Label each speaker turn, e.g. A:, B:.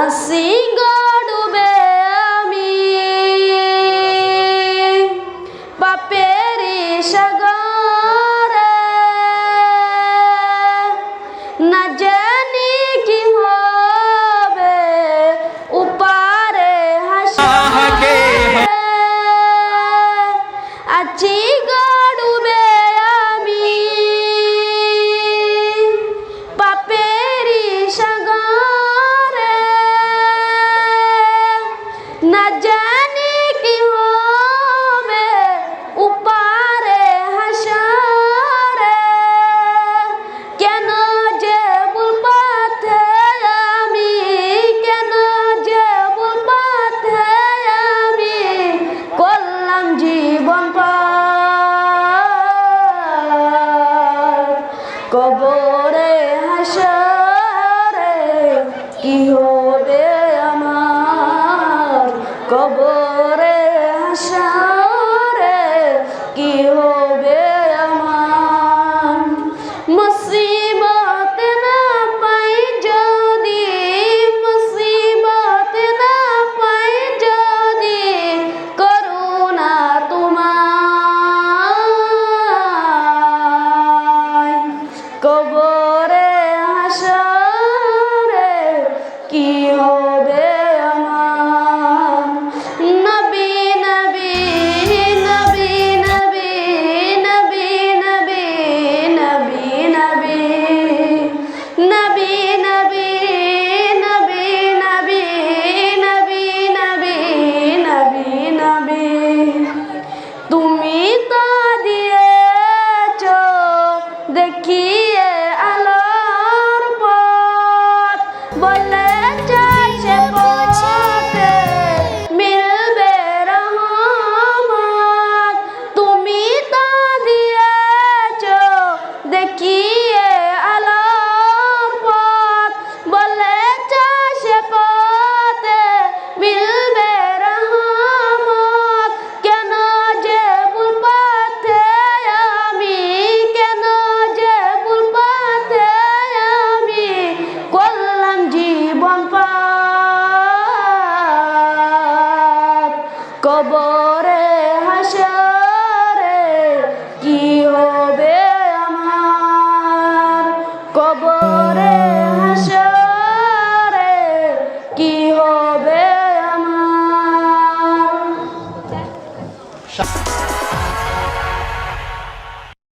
A: আসি গড়বে আমি পাপেরি সাগরে, না জানি কি হবে উপারে হাসরে। আছি গড়বে আমি পাপেরি সাগরে, না জানি কি হবে উপারে হাসরে। কেন যে ভুল পথে আমি, কেন যে ভুল পথে আমি করলাম জীবন পার। কবরে হাসরে কি হবে আমার, কবরে হাসরে কি হবে আমার। মুসিবত না পাই যদি, মুসিবত না পাই যদি করুণা তোমায়, কবরে হাসরে কি হবে আমার। নবী নবী নবী নবী নবী নবী নবী নবী নবী নবী নবী নবী নবী নবী নবী নবী। তুমি তো দিয়েছ দেখিয়ে আলোর পথ, বলে সে পথে মিলবে রহমত। তুমি তো দিয়েছ দেখিয়ে আলোর পথ, বলে সে পথে মিলবে রহমত। কেন যে ভুল পথে আমি, কেন যে ভুল পথে আমি করলাম জীবন পার। কবরে হাসরে কি হবে আমার, কবরে হাসরে